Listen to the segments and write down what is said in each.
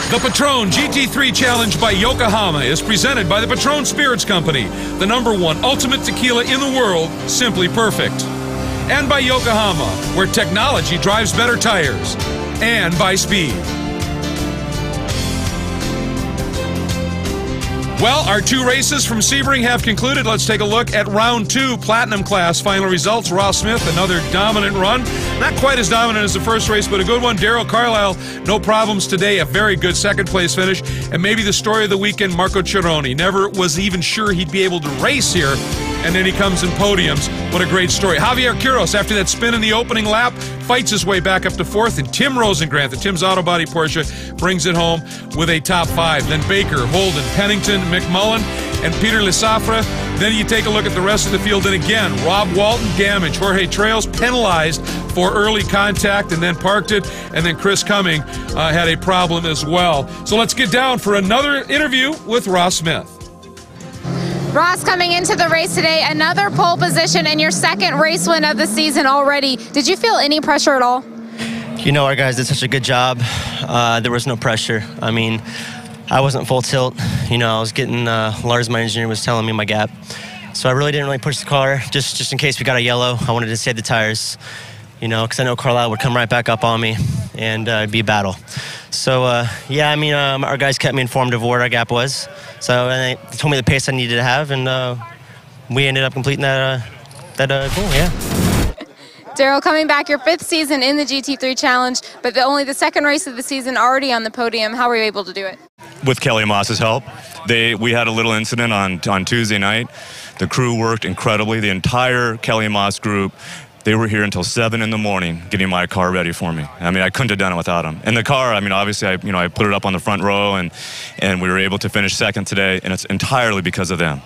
The Patron GT3 Challenge by Yokohama is presented by the Patron Spirits Company, the #1 ultimate tequila in the world, simply perfect. And by Yokohama, where technology drives better tires. And by Speed. Well, our 2 races from Sebring have concluded. Let's take a look at round 2, Platinum Class. Final results, Ross Smith, another dominant run. Not quite as dominant as the first race, but a good one. Daryl Carlisle, no problems today. A very good second-place finish. And maybe the story of the weekend, Marco Cironi. Never was even sure he'd be able to race here, and then he comes in podiums. What a great story. Javier Quiros, after that spin in the opening lap, fights his way back up to 4th, and Tim Rosengrant, the Tim's Auto Body Porsche, brings it home with a top 5. Then Baker, Holden, Pennington, McMullen, and Peter Lesafra. Then you take a look at the rest of the field, and again, Rob Walton damaged. Jorge Trails penalized for early contact and then parked it, and then Chris Cumming had a problem as well. So let's get down for another interview with Ross Smith. Ross, coming into the race today, another pole position and your second race win of the season already. Did you feel any pressure at all? You know, our guys did such a good job. There was no pressure. I mean, I wasn't full tilt. You know, I was getting, Lars, my engineer, was telling me my gap. So I really didn't really push the car, just in case we got a yellow. I wanted to save the tires, you know, because I know Carlisle would come right back up on me, and it'd be a battle. So, yeah, I mean, our guys kept me informed of where our gap was. So and they told me the pace I needed to have, and we ended up completing that goal, yeah. Daryl, coming back, your 5th season in the GT3 Challenge, but only the 2nd race of the season, already on the podium. How were you able to do it? With Kelly Moss's help. We had a little incident on Tuesday night. The crew worked incredibly. The entire Kelly Moss group, they were here until 7 in the morning getting my car ready for me. I mean, I couldn't have done it without them. And the car, I mean, obviously, I put it up on the front row, and we were able to finish 2nd today, and it's entirely because of them.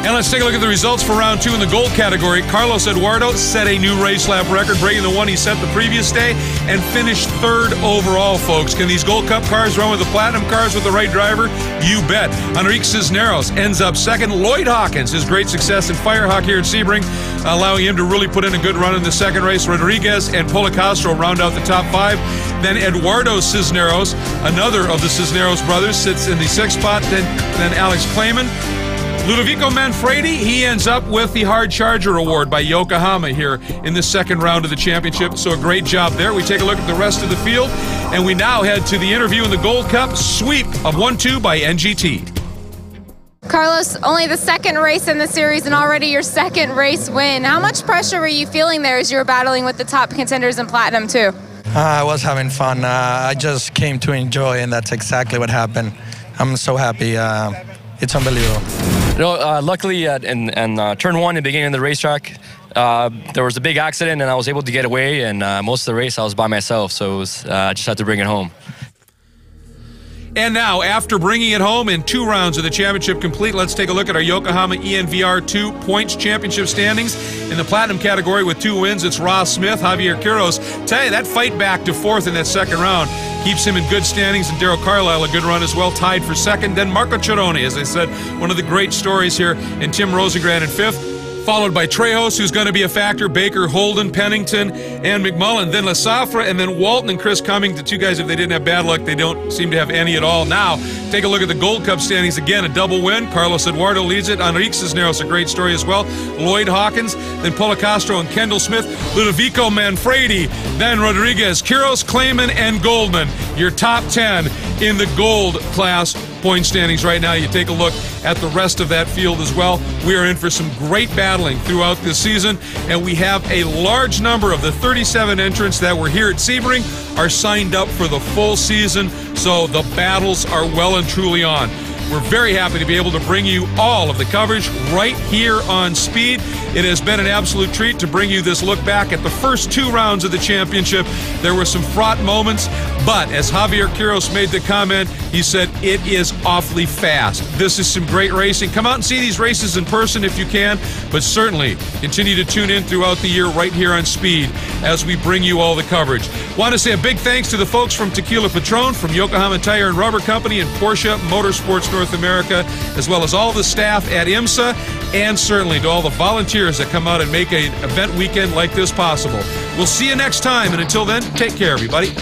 And let's take a look at the results for round 2 in the gold category. Carlos Eduardo set a new race lap record, breaking the one he set the previous day, and finished 3rd overall, folks. Can these Gold Cup cars run with the Platinum cars with the right driver? You bet. Enrique Cisneros ends up 2nd. Lloyd Hawkins, his great success in Firehawk here at Sebring, allowing him to really put in a good run in the 2nd race. Rodriguez and Policastro round out the top 5. Then Eduardo Cisneros, another of the Cisneros brothers, sits in the 6th spot. Then Alex Clayman. Ludovico Manfredi, he ends up with the Hard Charger Award by Yokohama here in the 2nd round of the championship. So a great job there. We take a look at the rest of the field, and we now head to the interview in the Gold Cup sweep of 1-2 by NGT. Carlos, only the 2nd race in the series and already your 2nd race win. How much pressure were you feeling there as you were battling with the top contenders in Platinum too? I was having fun. I just came to enjoy, and that's exactly what happened. I'm so happy. It's unbelievable. You know, luckily in turn 1 in the beginning of the racetrack, there was a big accident, and I was able to get away, and most of the race I was by myself, so it was, I just had to bring it home. And now, after bringing it home in 2 rounds of the championship complete, let's take a look at our Yokohama ENVR 2 points championship standings. In the Platinum category with 2 wins, it's Ross Smith, Javier Quiros. Tell you, that fight back to 4th in that 2nd round keeps him in good standings, and Daryl Carlisle, a good run as well, tied for 2nd. Then Marco Cironi, as I said, one of the great stories here, and Tim Rosengrant in 5th. Followed by Trejos, who's going to be a factor, Baker, Holden, Pennington, and McMullen. Then Lesafra, and then Walton and Chris Cumming, the 2 guys, if they didn't have bad luck, they don't seem to have any at all. Now, take a look at the Gold Cup standings again. A double win. Carlos Eduardo leads it. Enrique Cisneros, a great story as well. Lloyd Hawkins, then Policastro and Kendall Smith. Ludovico Manfredi, then Rodriguez, Quiros, Clayman, and Goldman. Your top 10 in the gold class point standings right now. You take a look at the rest of that field as well. We are in for some great battling throughout this season, and we have a large number of the 37 entrants that were here at Sebring are signed up for the full season, so the battles are well and truly on. We're very happy to be able to bring you all of the coverage right here on Speed. It has been an absolute treat to bring you this look back at the first 2 rounds of the championship. There were some fraught moments, but as Javier Quiros made the comment, he said, it is awfully fast. This is some great racing. Come out and see these races in person if you can, but certainly continue to tune in throughout the year right here on Speed as we bring you all the coverage. Want to say a big thanks to the folks from Tequila Patron, from Yokohama Tire and Rubber Company, and Porsche Motorsports North America, as well as all the staff at IMSA, and certainly to all the volunteers that come out and make an event weekend like this possible. We'll see you next time, and until then, take care, everybody.